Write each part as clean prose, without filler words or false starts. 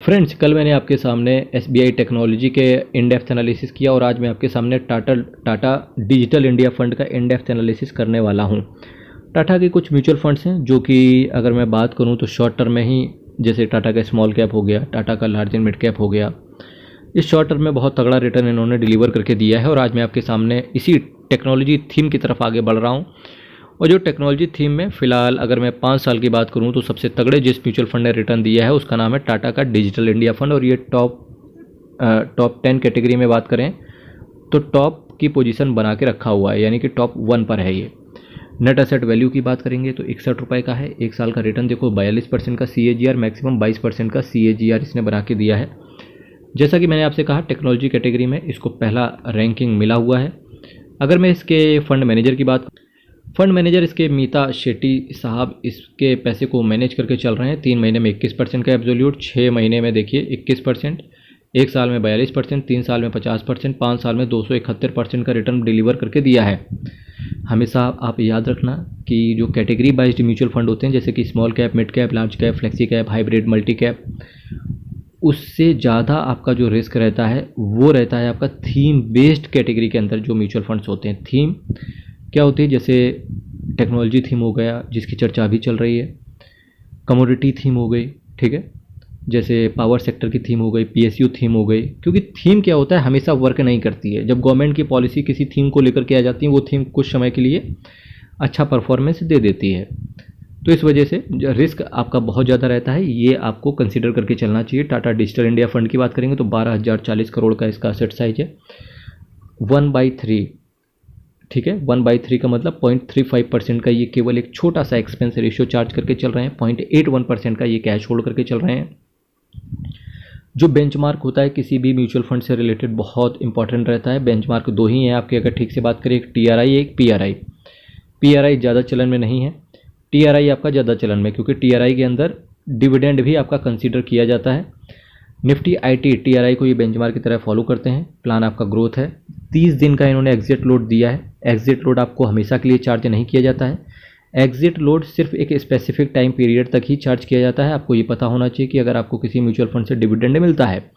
Friends, कल मैंने आपके सामने एसबीआई टेक्नोलॉजी के इन डेप्थ एनालिसिस किया और आज मैं आपके सामने टाटा डिजिटल इंडिया फंड का इन डेप्थ एनालिसिस करने वाला हूं। टाटा के कुछ म्यूचुअल फंड्स हैं जो कि अगर मैं बात करूं तो शॉर्ट टर्म में ही, जैसे टाटा का स्मॉल कैप हो गया, टाटा का लार्ज एंड मिड कैप हो गया, इस शॉर्ट टर्म में बहुत तगड़ा रिटर्न इन्होंने डिलीवर करके दिया है। और आज मैं आपके सामने इसी टेक्नोलॉजी थीम की तरफ आगे बढ़ रहा हूँ। और जो टेक्नोलॉजी थीम में फ़िलहाल अगर मैं 5 साल की बात करूं तो सबसे तगड़े जिस म्यूचुअल फंड ने रिटर्न दिया है उसका नाम है टाटा का डिजिटल इंडिया फंड। और ये टॉप 10 कैटेगरी में बात करें तो टॉप की पोजीशन बना के रखा हुआ है, यानी कि टॉप 1 पर है ये। नेट एसेट वैल्यू की बात करेंगे तो 61 रुपये का है। एक साल का रिटर्न देखो 42% का CAGR, मैक्सिमम 22% का CAGR इसने बना के दिया है। जैसा कि मैंने आपसे कहा, टेक्नोलॉजी कैटेगरी में इसको पहला रैंकिंग मिला हुआ है। अगर मैं इसके फंड मैनेजर की बात, फंड मैनेजर इसके मीता शेट्टी साहब इसके पैसे को मैनेज करके चल रहे हैं। 3 महीने में 21% का एब्सोल्यूट, 6 महीने में देखिए 21%, 1 साल में 42%, 3 साल में 50%, 5 साल में 271% का रिटर्न डिलीवर करके दिया है। हमेशा आप याद रखना कि जो कैटेगरी वाइज्ड म्यूचुअल फंड होते हैं, जैसे कि small cap, mid cap, large cap, flexi cap, hybrid, multi cap, उससे ज़्यादा आपका जो रिस्क रहता है वो रहता है आपका थीम बेस्ड कैटेगरी के अंदर जो म्यूचुअल फंड्स होते हैं। थीम क्या होती है? जैसे टेक्नोलॉजी थीम हो गया जिसकी चर्चा अभी चल रही है, कमोडिटी थीम हो गई, ठीक है, जैसे पावर सेक्टर की थीम हो गई, PSU थीम हो गई। क्योंकि थीम क्या होता है, हमेशा वर्क नहीं करती है। जब गवर्नमेंट की पॉलिसी किसी थीम को लेकर के आ जाती है, वो थीम कुछ समय के लिए अच्छा परफॉर्मेंस दे देती है, तो इस वजह से रिस्क आपका बहुत ज़्यादा रहता है। ये आपको कंसिडर करके चलना चाहिए। टाटा डिजिटल इंडिया फंड की बात करेंगे तो 12,040 करोड़ का इसका असेट साइज है। 1/3, ठीक है, 1/3 का मतलब 0.35% का ये केवल एक छोटा सा एक्सपेंस रेशियो चार्ज करके चल रहे हैं। 0.81% का ये कैश होल्ड करके चल रहे हैं। जो बेंचमार्क होता है किसी भी म्यूचुअल फंड से रिलेटेड बहुत इंपॉर्टेंट रहता है। बेंचमार्क 2 ही हैं आपके, अगर ठीक से बात करें, एक TRI, एक PRI। PRI ज़्यादा चलन में नहीं है, TRI आपका ज़्यादा चलन में, क्योंकि TRI के अंदर डिविडेंड भी आपका कंसीडर किया जाता है। निफ्टी IT TRI को ये बेंचमार्क की तरह फॉलो करते हैं। प्लान आपका ग्रोथ है। 30 दिन का इन्होंने एग्जिट लोड दिया है। एग्जिट लोड आपको हमेशा के लिए चार्ज नहीं किया जाता है। एग्जिट लोड सिर्फ एक स्पेसिफिक टाइम पीरियड तक ही चार्ज किया जाता है। आपको ये पता होना चाहिए कि अगर आपको किसी म्यूचुअल फंड से डिविडेंड मिलता है,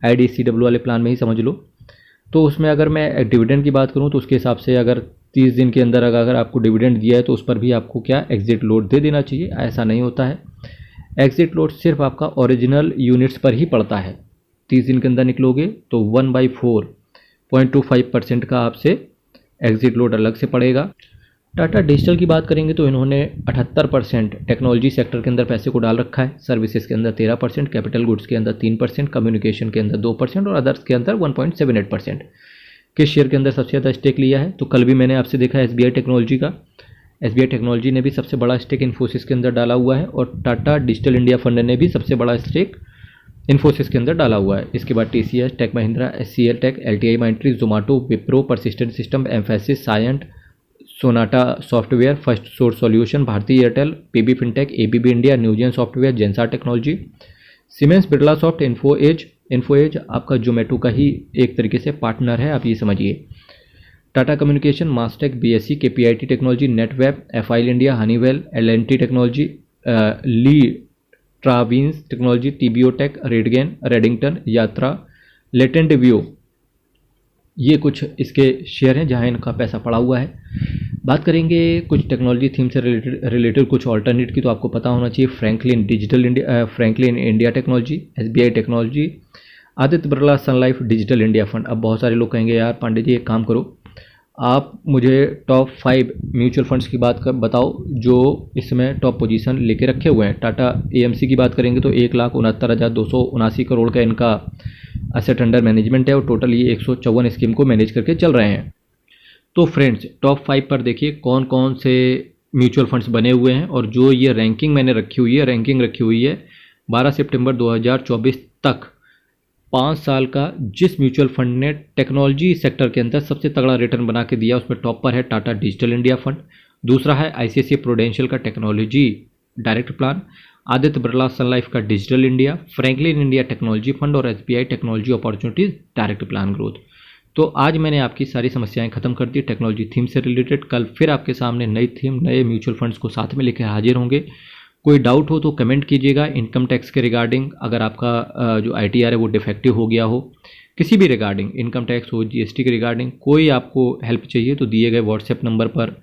IDCW वाले प्लान में ही समझ लो, तो उसमें अगर मैं डिविडेंड की बात करूँ तो उसके हिसाब से अगर 30 दिन के अंदर अगर आपको डिविडेंड दिया है तो उस पर भी आपको क्या एग्जिट लोड दे देना चाहिए। ऐसा नहीं होता है। एग्जिट लोड सिर्फ आपका ओरिजिनल यूनिट्स पर ही पड़ता है। 30 दिन के अंदर निकलोगे तो 1/4.25% का आपसे एग्जिट लोड अलग से पड़ेगा। टाटा डिजिटल की बात करेंगे तो इन्होंने 78% टेक्नोलॉजी सेक्टर के अंदर पैसे को डाल रखा है। सर्विसेज के अंदर 13%, कैपिटल गुड्स के अंदर 3%, कम्युनिकेशन के अंदर 2% और अदर्स के अंदर 1.78%। किस शेयर के अंदर सबसे ज़्यादा स्टेक लिया है? तो कल भी मैंने आपसे देखा SBI टेक्नोलॉजी का। SBI टेक्नोलॉजी ने भी सबसे बड़ा स्टेक इन्फोसिस के अंदर डाला हुआ है और टाटा डिजिटल इंडिया फंड ने भी सबसे बड़ा स्टेक इन्फोसिस के अंदर डाला हुआ है। इसके बाद TCS, tech Mahindra, SCL tech, LTI Mindtree, Zomato, Wipro, Persistent system, Mphasis, Cyient, Sonata software, first source solution, Bharti Airtel, PB fintech, ABB India, Newgen software, Zensar technology, Siemens, Birlasoft, Info Edge आपका जोमेटो का ही एक तरीके से पार्टनर है, आप ये समझिए। Tata communication, Mastek, BSE, KPIT technology, Netweb, FIL India, Honeywell, L&T technology, Le Travenues technology, TBO tech, RateGain, Redington, Yatra, Latent View, ये कुछ इसके शेयर हैं जहां इनका पैसा पड़ा हुआ है। बात करेंगे कुछ टेक्नोलॉजी थीम से रिलेटेड कुछ ऑल्टरनेट की, तो आपको पता होना चाहिए Franklin India technology, SBI technology, Aditya Birla Sun Life digital India fund. अब बहुत सारे लोग कहेंगे यार पांडे जी एक काम करो, आप मुझे टॉप 5 म्यूचुअल फंड्स की बात बताओ जो इसमें टॉप पोजीशन लेके रखे हुए हैं। टाटा AMC की बात करेंगे तो 1,69,279 करोड़ का इनका एसेट अंडर मैनेजमेंट है और टोटल ये 154 स्कीम को मैनेज करके चल रहे हैं। तो फ्रेंड्स, टॉप 5 पर देखिए कौन कौन से म्यूचुअल फंड्स बने हुए हैं और जो ये रैंकिंग मैंने रखी हुई है 12 सितंबर 2024 तक 5 साल का जिस म्यूचुअल फंड ने टेक्नोलॉजी सेक्टर के अंदर सबसे तगड़ा रिटर्न बना के दिया उसमें टॉप पर है टाटा डिजिटल इंडिया फंड। दूसरा है ICICI प्रूडेंशियल का technology direct plan, Aditya Birla Sun Life का digital India, Franklin India technology fund और SBI technology opportunities direct plan growth. तो आज मैंने आपकी सारी समस्याएं खत्म कर दी टेक्नोलॉजी थीम से रिलेटेड। कल फिर आपके सामने नई थीम, नए म्यूचुअल फंड्स को साथ में लेकर हाजिर होंगे। कोई डाउट हो तो कमेंट कीजिएगा इनकम टैक्स के रिगार्डिंग, अगर आपका जो ITR है वो डिफेक्टिव हो गया हो, किसी भी रिगार्डिंग, इनकम टैक्स हो, GST के रिगार्डिंग कोई आपको हेल्प चाहिए तो दिए गए व्हाट्सएप नंबर पर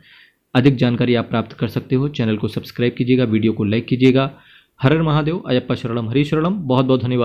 अधिक जानकारी आप प्राप्त कर सकते हो। चैनल को सब्सक्राइब कीजिएगा, वीडियो को लाइक कीजिएगा। हर हर महादेव, अयप्पा शरणम, हरि शरणम। बहुत बहुत धन्यवाद।